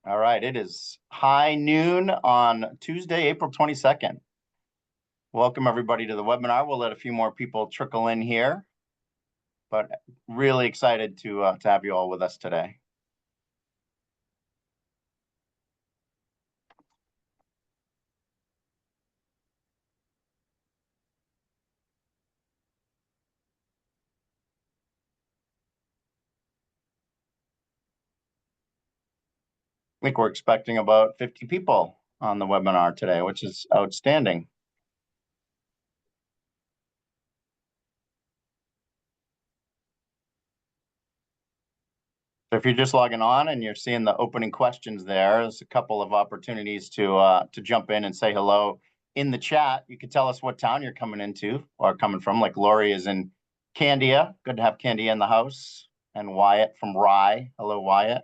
All right, it is high noon on Tuesday, April 22nd. Welcome everybody to the webinar. We'll let a few more people trickle in here, but really excited to have you all with us today. I think we're expecting about 50 people on the webinar today, which is outstanding. So if you're just logging on and you're seeing the opening questions there's a couple of opportunities to jump in and say hello in the chat. You could tell us what town you're coming into or coming from, like Lori is in Candia. Good to have Candia in the house. And Wyatt from Rye. Hello, Wyatt.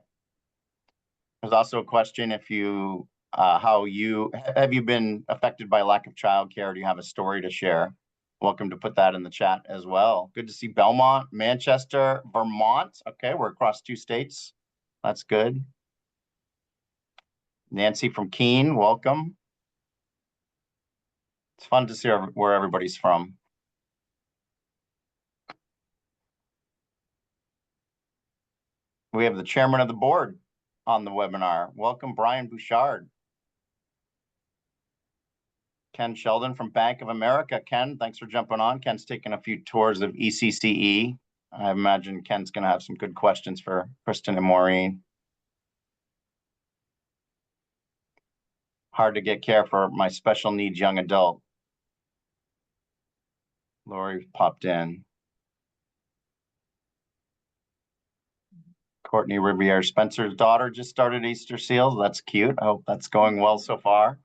There's also a question if you, have you been affected by lack of childcare? Do you have a story to share? Welcome to put that in the chat as well. Good to see Belmont, Manchester, Vermont. Okay, we're across 2 states. That's good. Nancy from Keene, welcome. It's fun to see where everybody's from. We have the chairman of the board on the webinar. Welcome, Brian Bouchard. Ken Sheldon from Bank of America. Ken, thanks for jumping on. Ken's taking a few tours of ECCE. I imagine Ken's going to have some good questions for Kristen and Maureen. Hard to get care for my special needs young adult. Lori popped in. Courtney Riviere Spencer's daughter just started Easter Seals. That's cute. I hope that's going well so far.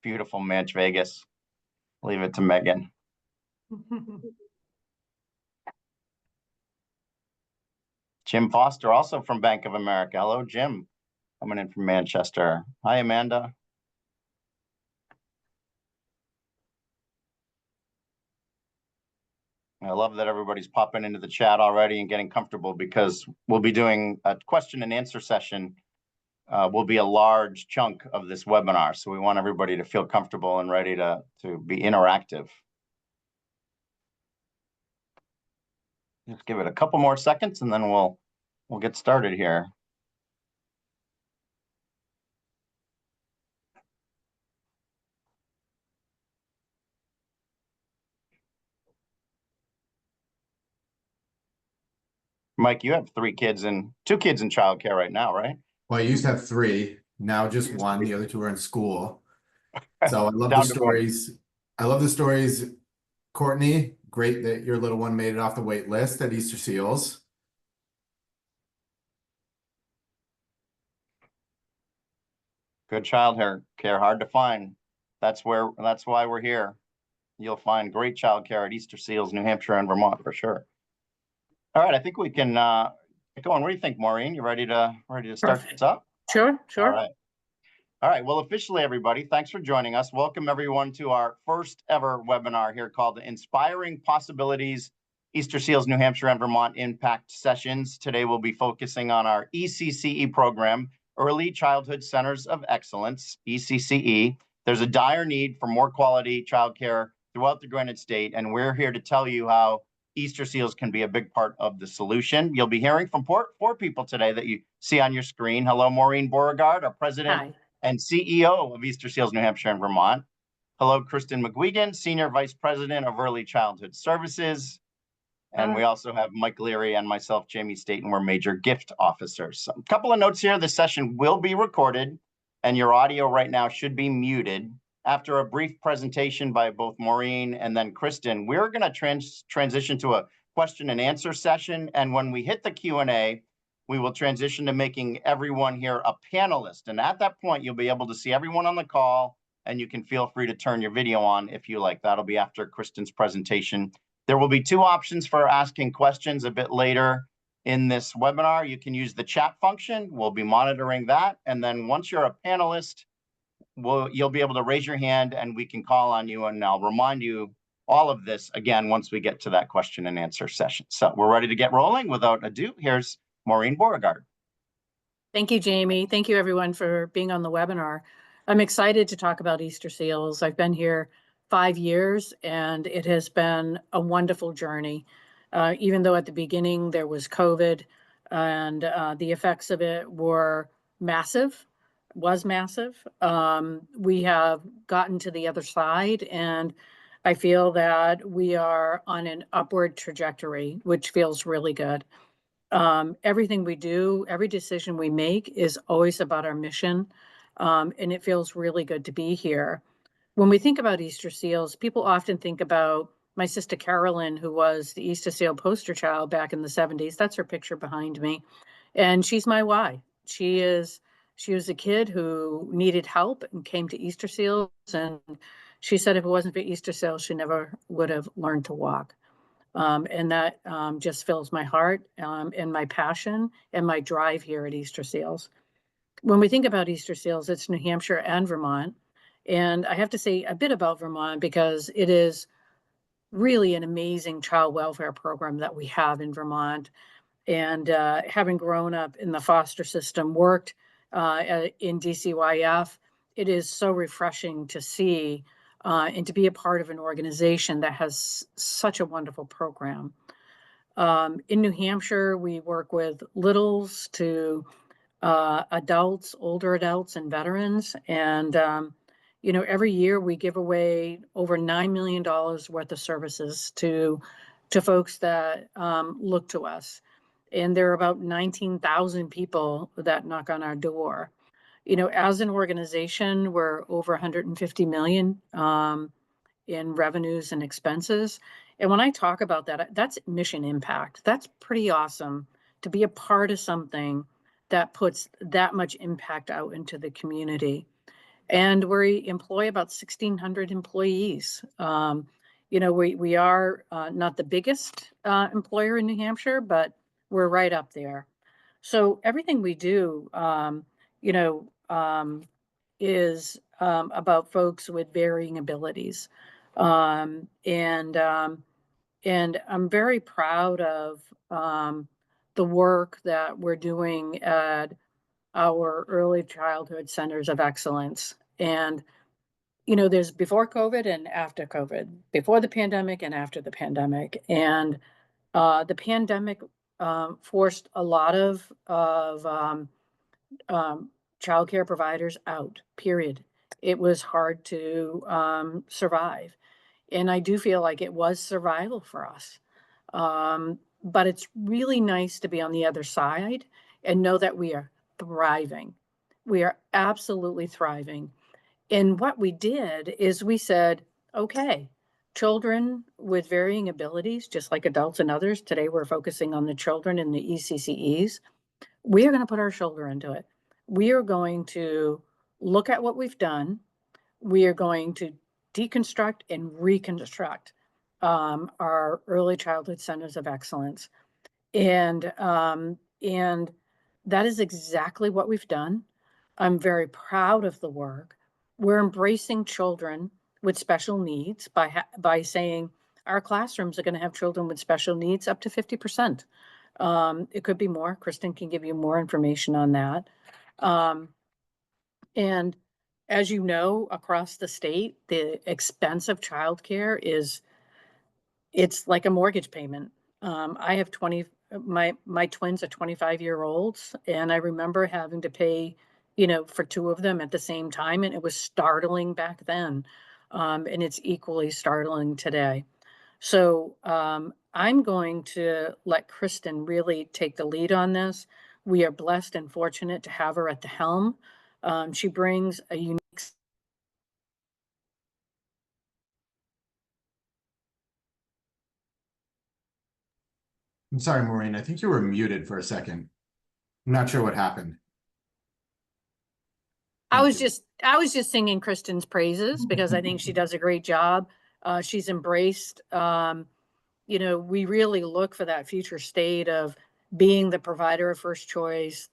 Beautiful Manch Vegas. Leave it to Megan. Jim Foster, also from Bank of America. Hello, Jim. Coming in from Manchester. Hi, Amanda. I love that everybody's popping into the chat already and getting comfortable because we'll be doing a question and answer session. Will be a large chunk of this webinar. So we want everybody to feel comfortable and ready to be interactive. Just give it a couple more seconds and then we'll get started here. Mike, you have 2 kids in childcare right now, right? Well, I used to have 3, now just 1. The other 2 are in school. So I love the Down to stories. I love the stories. Courtney, great that your little one made it off the wait list at Easter Seals. Good child care, hard to find. That's why we're here. You'll find great child care at Easter Seals, New Hampshire and Vermont for sure. All right, I think we can get going. What do you think, Maureen? You ready to start this up? Sure. All right. Well, officially, everybody, thanks for joining us. Welcome everyone to our first ever webinar here called the Inspiring Possibilities Easter Seals, New Hampshire and Vermont Impact Sessions. Today we'll be focusing on our ECCE program, Early Childhood Centers of Excellence, ECCE. There's a dire need for more quality childcare throughout the Granite State, and we're here to tell you how Easter Seals can be a big part of the solution. You'll be hearing from 4 people today that you see on your screen. Hello, Maureen Beauregard, our president Hi. and CEO of Easter Seals, New Hampshire and Vermont. Hello, Kristen McGuigan, Senior Vice President of Early Childhood Services. And we also have Mike Leary and myself, Jamie Staten, we're major gift officers. So a couple of notes here. This session will be recorded and your audio right now should be muted. After a brief presentation by both Maureen and then Kristen, we're going to transition to a question and answer session. And when we hit the Q&A, we will transition to making everyone here a panelist. And at that point, you'll be able to see everyone on the call and you can feel free to turn your video on if you like. That'll be after Kristen's presentation. There will be 2 options for asking questions a bit later in this webinar. You can use the chat function. We'll be monitoring that. And then once you're a panelist, you'll be able to raise your hand and we can call on you. And I'll remind you all of this again once we get to that question and answer session. So we're ready to get rolling. Without ado, here's Maureen Beauregard. Thank you, Jamie. Thank you, everyone, for being on the webinar. I'm excited to talk about Easter seals. I've been here 5 years, and it has been a wonderful journey. Even though at the beginning there was COVID, and the effects of it were massive, we have gotten to the other side, and I feel that we are on an upward trajectory, which feels really good. Everything we do, every decision we make is always about our mission. And it feels really good to be here. When we think about Easter seals, people often think about my sister Carolyn, who was the Easter seal poster child back in the 70s. That's her picture behind me. And she's my why. She was a kid who needed help and came to Easter seals. And she said if it wasn't for Easter seals, she never would have learned to walk. And that just fills my heart and my passion and my drive here at Easter Seals. When we think about Easter Seals, it's New Hampshire and Vermont. And I have to say a bit about Vermont because it is really an amazing child welfare program that we have in Vermont. And having grown up in the foster system, worked in DCYF, it is so refreshing to see and to be a part of an organization that has such a wonderful program. In New Hampshire, we work with littles to adults, older adults, and veterans. And, every year we give away over $9 million worth of services to folks that look to us. And there are about 19,000 people that knock on our door. As an organization, we're over 150 million in revenues and expenses. And when I talk about that, that's mission impact. That's pretty awesome to be a part of something that puts that much impact out into the community. And we employ about 1,600 employees. We are not the biggest employer in New Hampshire, but we're right up there. So everything we do, is about folks with varying abilities. And I'm very proud of the work that we're doing at our early childhood centers of excellence. And, there's before COVID and after COVID, before the pandemic and after the pandemic. And the pandemic forced a lot of childcare providers out, period. It was hard to survive. And I do feel like it was survival for us. But it's really nice to be on the other side and know that we are thriving. We are absolutely thriving. And what we did is we said, okay, children with varying abilities, just like adults and others, today we're focusing on the children in the ECCEs. We are going to put our shoulder into it. We are going to look at what we've done. We are going to deconstruct and reconstruct our early childhood centers of excellence. And that is exactly what we've done. I'm very proud of the work. We're embracing children with special needs by saying our classrooms are going to have children with special needs up to 50%. It could be more. Kristen can give you more information on that. And as you know, across the state, the expense of childcare it's like a mortgage payment. I have my twins are 25-year-olds, and I remember having to pay, for two of them at the same time, and it was startling back then. And it's equally startling today. So I'm going to let Kristen really take the lead on this. We are blessed and fortunate to have her at the helm. She brings a unique. I'm sorry, Maureen. I think you were muted for a second. I'm not sure what happened. I was just singing Kristen's praises because I think she does a great job. She's embraced, we really look for that future state of being the provider of first choice,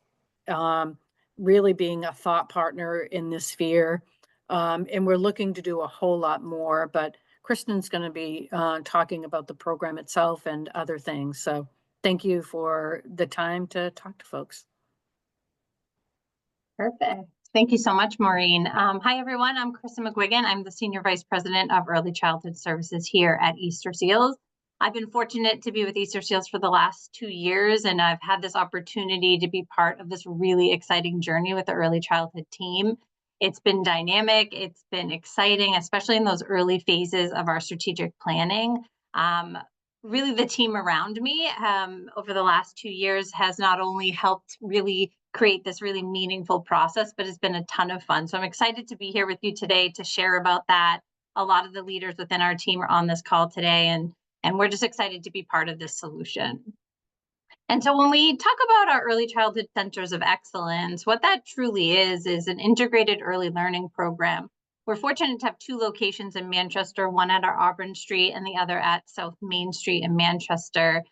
really being a thought partner in this sphere. And we're looking to do a whole lot more, but Kristen's going to be talking about the program itself and other things. So thank you for the time to talk to folks. Perfect. Thank you so much, Maureen. Hi, everyone. I'm Kristen McGuigan. I'm the Senior Vice President of Early Childhood Services here at Easter Seals. I've been fortunate to be with Easter Seals for the last 2 years, and I've had this opportunity to be part of this really exciting journey with the early childhood team. It's been dynamic. It's been exciting, especially in those early phases of our strategic planning. Really, the team around me over the last 2 years has not only helped really create this really meaningful process, but it's been a ton of fun. So I'm excited to be here with you today to share about that. A lot of the leaders within our team are on this call today, and we're just excited to be part of this solution. And so when we talk about our early childhood centers of excellence, what that truly is an integrated early learning program. We're fortunate to have 2 locations in Manchester, one at our Auburn Street and the other at South Main Street in Manchester.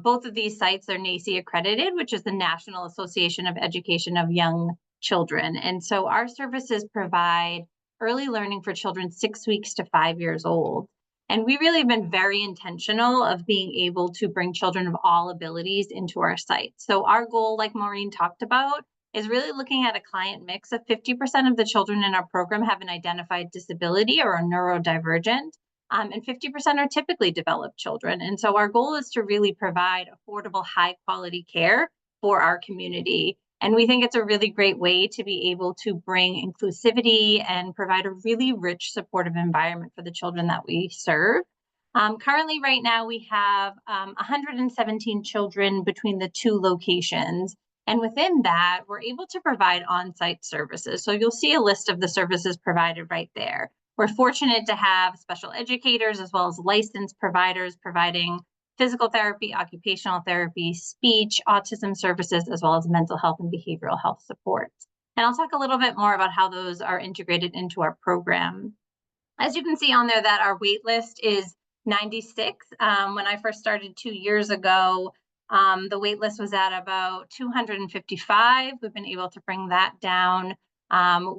Both of these sites are NAEYC accredited, which is the National Association of Education of Young Children. And so our services provide early learning for children 6 weeks to 5 years old. And we really have been very intentional of being able to bring children of all abilities into our site. So our goal, like Maureen talked about, is really looking at a client mix of 50% of the children in our program have an identified disability or are neurodivergent, and 50% are typically developed children. And so our goal is to really provide affordable, high quality care for our community. And we think it's a really great way to be able to bring inclusivity and provide a really rich, supportive environment for the children that we serve. Currently, right now, we have 117 children between the 2 locations. And within that, we're able to provide on-site services. So you'll see a list of the services provided right there. We're fortunate to have special educators as well as licensed providers providing physical therapy, occupational therapy, speech, autism services, as well as mental health and behavioral health support. And I'll talk a little bit more about how those are integrated into our program. As you can see on there, that our wait list is 96. When I first started 2 years ago, the wait list was at about 255. We've been able to bring that down.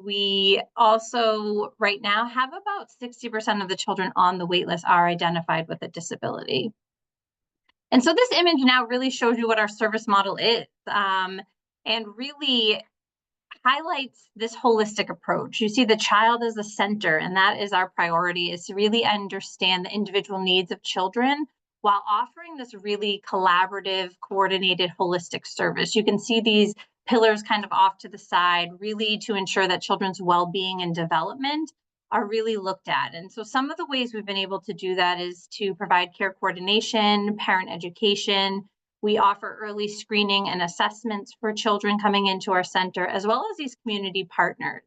We also right now have about 60% of the children on the wait list are identified with a disability. And so this image now really shows you what our service model is, and really highlights this holistic approach. You see the child as the center, and that is our priority, is to really understand the individual needs of children while offering this really collaborative, coordinated, holistic service. You can see these pillars kind of off to the side, really to ensure that children's well-being and development are really looked at. And so some of the ways we've been able to do that is to provide care coordination, parent education. We offer early screening and assessments for children coming into our center, as well as these community partners.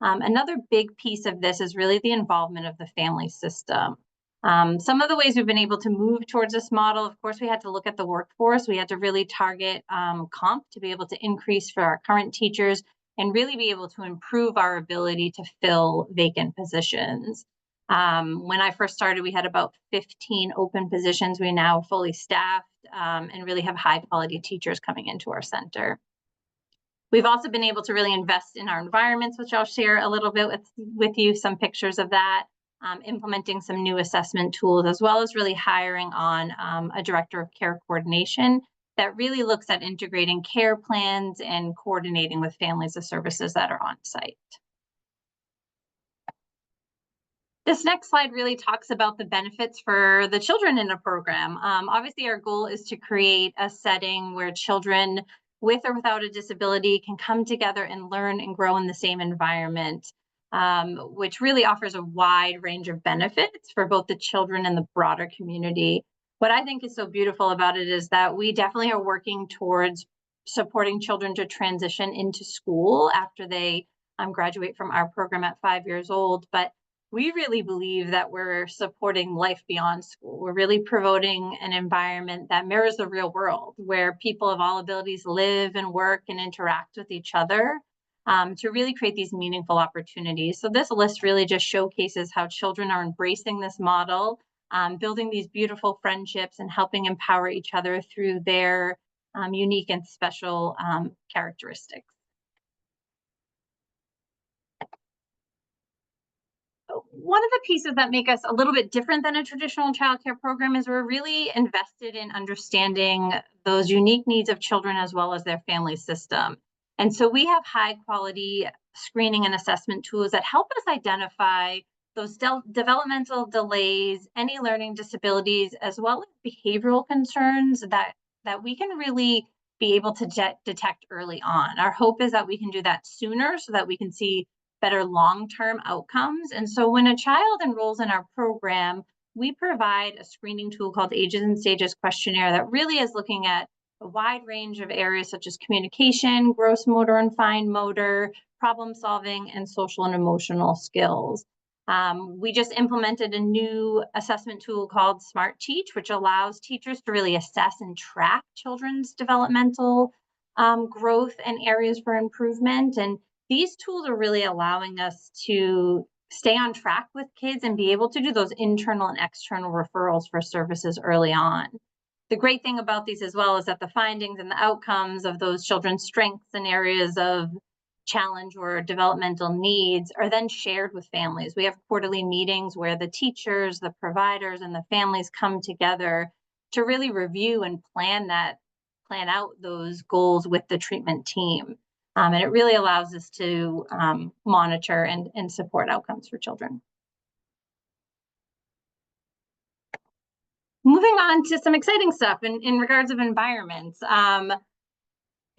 Another big piece of this is really the involvement of the family system. Some of the ways we've been able to move towards this model, of course, we had to look at the workforce. We had to really target comp to be able to increase for our current teachers and really be able to improve our ability to fill vacant positions. When I first started, we had about 15 open positions. We now fully staffed and really have high quality teachers coming into our center. We've also been able to really invest in our environments, which I'll share a little bit with you, some pictures of that, implementing some new assessment tools, as well as really hiring on a director of care coordination that really looks at integrating care plans and coordinating with families the services that are on site. This next slide really talks about the benefits for the children in a program. Obviously, our goal is to create a setting where children with or without a disability can come together and learn and grow in the same environment, which really offers a wide range of benefits for both the children and the broader community. What I think is so beautiful about it is that we definitely are working towards supporting children to transition into school after they graduate from our program at 5 years old. But we really believe that we're supporting life beyond school. We're really promoting an environment that mirrors the real world, where people of all abilities live and work and interact with each other, to really create these meaningful opportunities. So this list really just showcases how children are embracing this model, building these beautiful friendships and helping empower each other through their unique and special characteristics. one of the pieces that make us a little bit different than a traditional childcare program is we're really invested in understanding those unique needs of children as well as their family system. And so we have high quality screening and assessment tools that help us identify those developmental delays, any learning disabilities, as well as behavioral concerns that we can really be able to detect early on. Our hope is that we can do that sooner so that we can see better long-term outcomes. And so when a child enrolls in our program, we provide a screening tool called Ages and Stages Questionnaire that really is looking at a wide range of areas such as communication, gross motor and fine motor, problem solving, and social and emotional skills. We just implemented a new assessment tool called Smart Teach, which allows teachers to really assess and track children's developmental growth and areas for improvement. And these tools are really allowing us to stay on track with kids and be able to do those internal and external referrals for services early on. The great thing about these as well is that the findings and the outcomes of those children's strengths and areas of challenge or developmental needs are then shared with families. We have quarterly meetings where the teachers, the providers, and the families come together to really review and plan out those goals with the treatment team. And it really allows us to monitor and support outcomes for children. Moving on to some exciting stuff in regards of environments.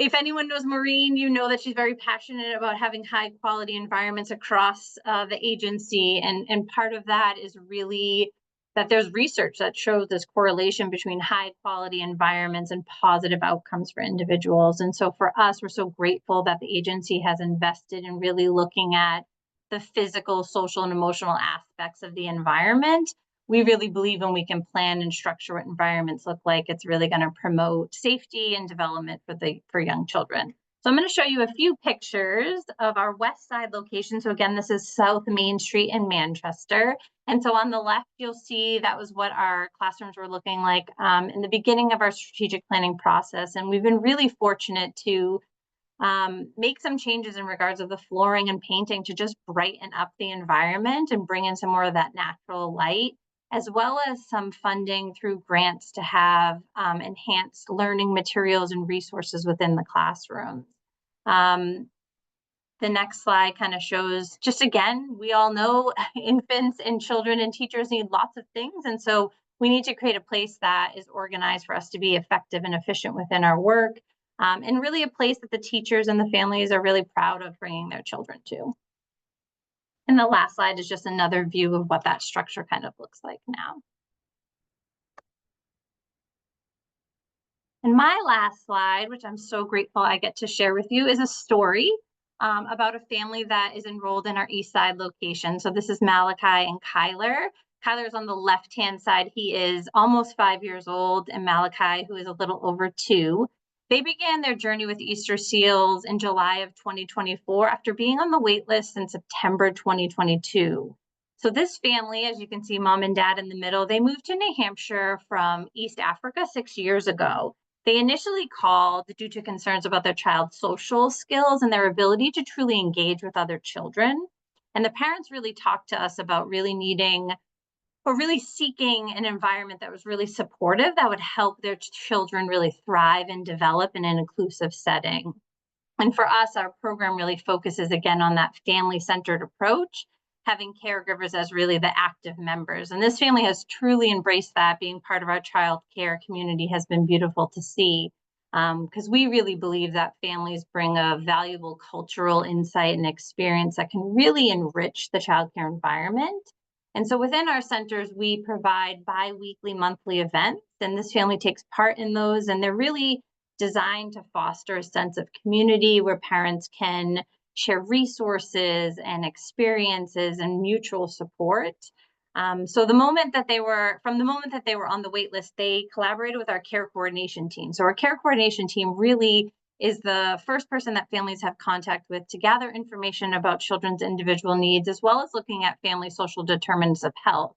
If anyone knows Maureen, you know that she's very passionate about having high quality environments across the agency. And part of that is really that there's research that shows this correlation between high quality environments and positive outcomes for individuals. And so for us, we're so grateful that the agency has invested in really looking at the physical, social, and emotional aspects of the environment. We really believe when we can plan and structure what environments look like, it's really going to promote safety and development for young children. So I'm going to show you a few pictures of our West Side location. So again, this is South Main Street in Manchester. And so on the left, you'll see that was what our classrooms were looking like in the beginning of our strategic planning process. And we've been really fortunate to make some changes in regards of the flooring and painting to just brighten up the environment and bring in some more of that natural light, as well as some funding through grants to have enhanced learning materials and resources within the classroom. The next slide kind of shows, just again, we all know infants and children and teachers need lots of things. And so we need to create a place that is organized for us to be effective and efficient within our work, and really a place that the teachers and the families are really proud of bringing their children to. And the last slide is just another view of what that structure kind of looks like now. And my last slide, which I'm so grateful I get to share with you, is a story about a family that is enrolled in our East Side location. So this is Malachi and Kyler. Kyler's on the left-hand side. He is almost 5 years old, and Malachi, who is a little over 2. They began their journey with Easter Seals in July of 2024 after being on the wait list in September 2022. So this family, as you can see, mom and dad in the middle, they moved to New Hampshire from East Africa 6 years ago. They initially called due to concerns about their child's social skills and their ability to truly engage with other children. And the parents really talked to us about really needing or really seeking an environment that was really supportive, that would help their children really thrive and develop in an inclusive setting. And for us, our program really focuses again on that family-centered approach, having caregivers as really the active members. And this family has truly embraced that. Being part of our child care community has been beautiful to see, because we really believe that families bring a valuable cultural insight and experience that can really enrich the child care environment. And so within our centers, we provide bi-weekly, monthly events, and this family takes part in those, and they're really designed to foster a sense of community where parents can share resources and experiences and mutual support. So from the moment that they were on the wait list, they collaborated with our care coordination team. So our care coordination team really is the first person that families have contact with to gather information about children's individual needs, as well as looking at family social determinants of health.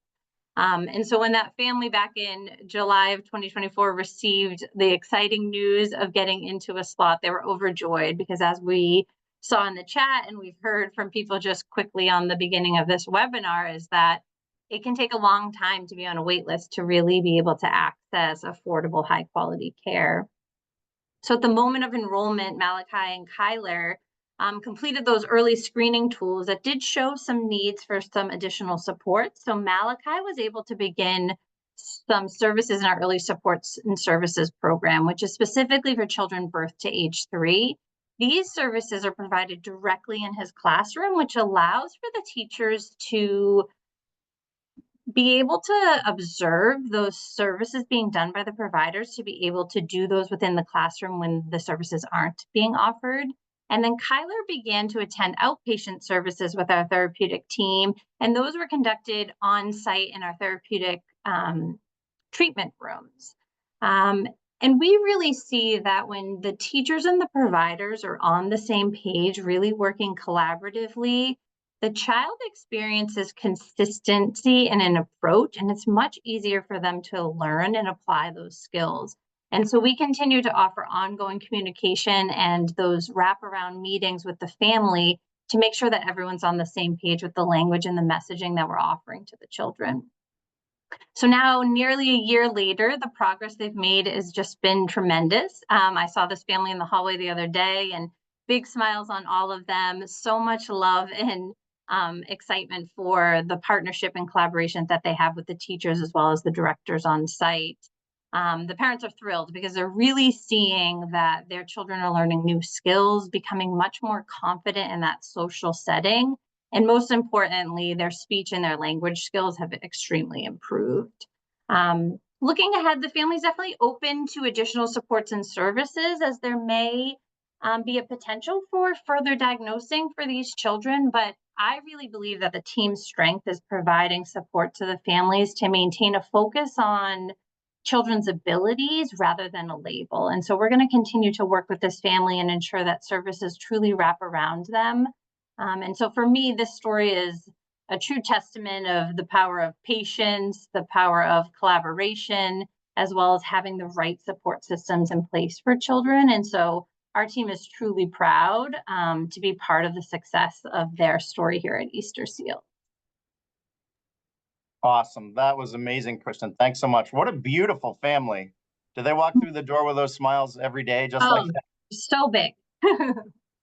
And so when that family back in July of 2024 received the exciting news of getting into a slot, they were overjoyed, because as we saw in the chat and we've heard from people just quickly on the beginning of this webinar is that it can take a long time to be on a wait list to really be able to access affordable, high quality care. So at the moment of enrollment, Malachi and Kyler completed those early screening tools that did show some needs for some additional support. So Malachi was able to begin some services in our early supports and services program, which is specifically for children birth to age 3. These services are provided directly in his classroom, which allows for the teachers to be able to observe those services being done by the providers, to be able to do those within the classroom when the services aren't being offered. And then Kyler began to attend outpatient services with our therapeutic team, and those were conducted on site in our therapeutic treatment rooms. And we really see that when the teachers and the providers are on the same page, really working collaboratively, the child experiences consistency in an approach, and it's much easier for them to learn and apply those skills. And so we continue to offer ongoing communication and those wraparound meetings with the family to make sure that everyone's on the same page with the language and the messaging that we're offering to the children. So now, nearly a year later, the progress they've made has just been tremendous. I saw this family in the hallway the other day, and big smiles on all of them. So much love and excitement for the partnership and collaboration that they have with the teachers as well as the directors on site. The parents are thrilled because they're really seeing that their children are learning new skills, becoming much more confident in that social setting. And most importantly, their speech and their language skills have extremely improved. Looking ahead, the family is definitely open to additional supports and services, as there may be a potential for further diagnosing for these children. But I really believe that the team's strength is providing support to the families to maintain a focus on children's abilities rather than a label. And so we're going to continue to work with this family and ensure that services truly wrap around them. And so for me, this story is a true testament of the power of patience, the power of collaboration, as well as having the right support systems in place for children. And so our team is truly proud to be part of the success of their story here at Easter Seals. Awesome. That was amazing, Kristen. Thanks so much. What a beautiful family. Do they walk through the door with those smiles every day, just like that? So big.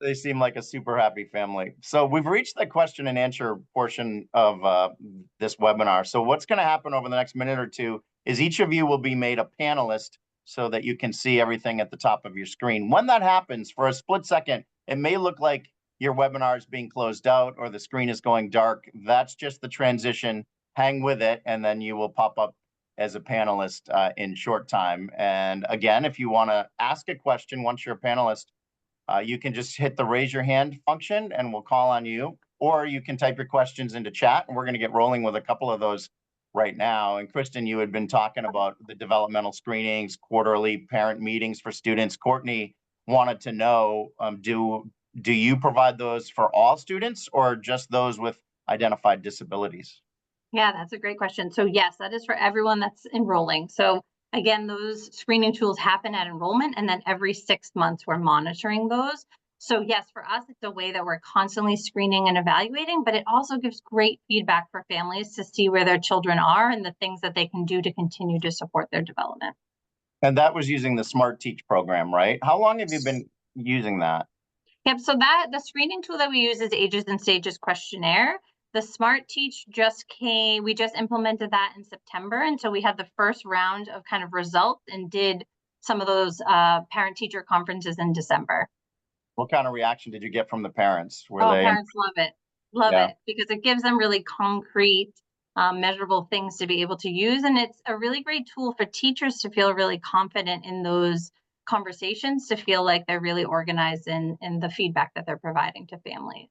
They seem like a super happy family. So we've reached the question and answer portion of this webinar. So what's going to happen over the next minute or two is each of you will be made a panelist so that you can see everything at the top of your screen. When that happens, for a split second, it may look like your webinar is being closed out or the screen is going dark. That's just the transition. Hang with it, and then you will pop up as a panelist in short time. And again, if you want to ask a question once you're a panelist, you can just hit the raise your hand function and we'll call on you, or you can type your questions into chat, and we're going to get rolling with a couple of those right now. And Kristen, you had been talking about the developmental screenings, quarterly parent meetings for students. Courtney wanted to know, do you provide those for all students or just those with identified disabilities? Yeah, that's a great question. So yes, that is for everyone that's enrolling. So again, those screening tools happen at enrollment, and then every 6 months we're monitoring those. So yes, for us, it's a way that we're constantly screening and evaluating, but it also gives great feedback for families to see where their children are and the things that they can do to continue to support their development. And that was using the Smart Teach program, right? How long have you been using that? Yep, so the screening tool that we use is Ages and Stages questionnaire. The Smart Teach we just implemented that in September. And so we had the first round of kind of results and did some of those parent-teacher conferences in December. What kind of reaction did you get from the parents? Parents love it. Love it, because it gives them really concrete, measurable things to be able to use. And it's a really great tool for teachers to feel really confident in those conversations, to feel like they're really organized in the feedback that they're providing to families.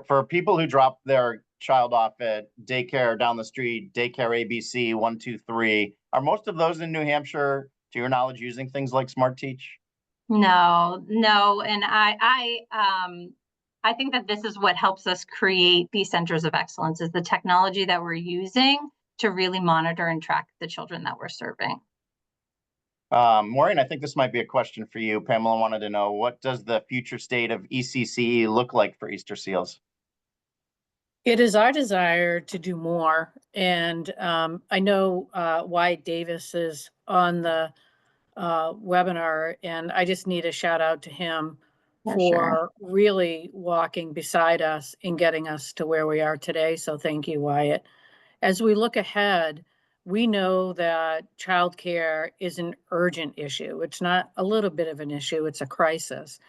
For people who drop their child off at daycare down the street, daycare ABC 123, are most of those in New Hampshire, to your knowledge, using things like Smart Teach? No. And I think that this is what helps us create these centers of excellence, is the technology that we're using to really monitor and track the children that we're serving. Maureen, I think this might be a question for you. Pamela wanted to know, what does the future state of ECCE look like for Easter Seals? It is our desire to do more. And I know Wyatt Davis is on the webinar, and I just need a shout out to him Yeah, for sure. really walking beside us and getting us to where we are today. So thank you, Wyatt. As we look ahead, we know that childcare is an urgent issue. It's not a little bit of an issue, it's a crisis.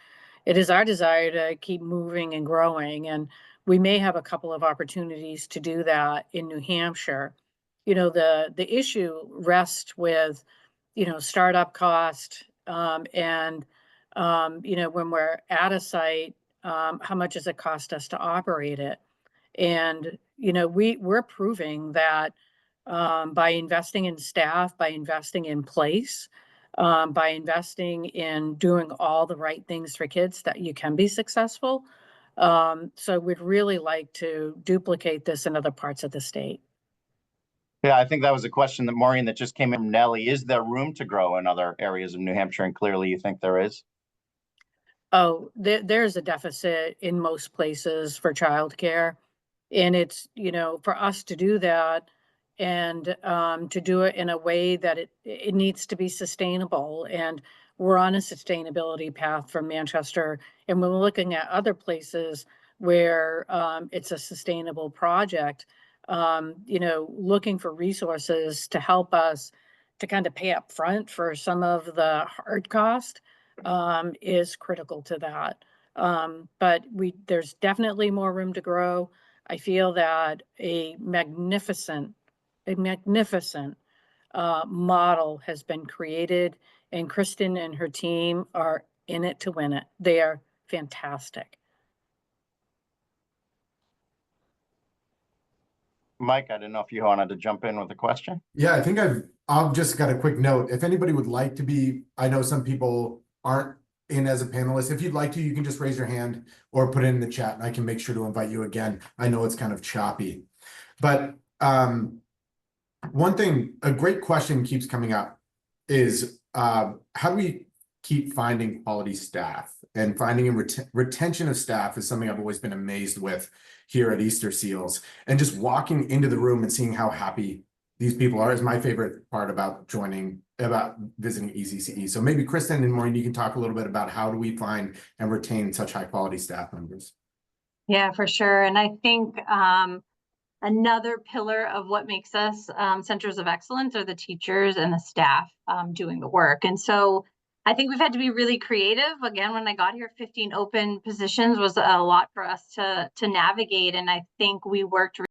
It is our desire to keep moving and growing, and we may have a couple of opportunities to do that in New Hampshire. You know, the issue rests with, you know, startup cost, and you know, when we're at a site, how much does it cost us to operate it? And you know, we're proving that by investing in staff, by investing in place, by investing in doing all the right things for kids, that you can be successful. So we'd really like to duplicate this in other parts of the state. Yeah, I think that was a question that Maureen that just came in from Nellie. Is there room to grow in other areas of New Hampshire? And clearly you think there is. Oh, there's a deficit in most places for childcare. And it's, you know, for us to do that and to do it in a way that it needs to be sustainable. And we're on a sustainability path from Manchester. And when we're looking at other places where it's a sustainable project, you know, looking for resources to help us to kind of pay up front for some of the hard cost is critical to that. But there's definitely more room to grow. I feel that a magnificent model has been created, and Kristen and her team are in it to win it. They are fantastic. Mike, I didn't know if you wanted to jump in with a question. Yeah, I think I've just got a quick note. If anybody would like to be, I know some people aren't in as a panelist. If you'd like to, you can just raise your hand or put it in the chat and I can make sure to invite you again. I know it's kind of choppy, but one thing, a great question keeps coming up is how do we keep finding quality staff? And finding and retention of staff is something I've always been amazed with here at Easter Seals. And just walking into the room and seeing how happy these people are is my favorite part about visiting ECCE. So maybe Kristen and Maureen, you can talk a little bit about how do we find and retain such high quality staff members? Yeah, for sure. And I think another pillar of what makes us centers of excellence are the teachers and the staff doing the work. And so I think we've had to be really creative. Again, when I got here, 15 open positions was a lot for us to navigate. And I think we worked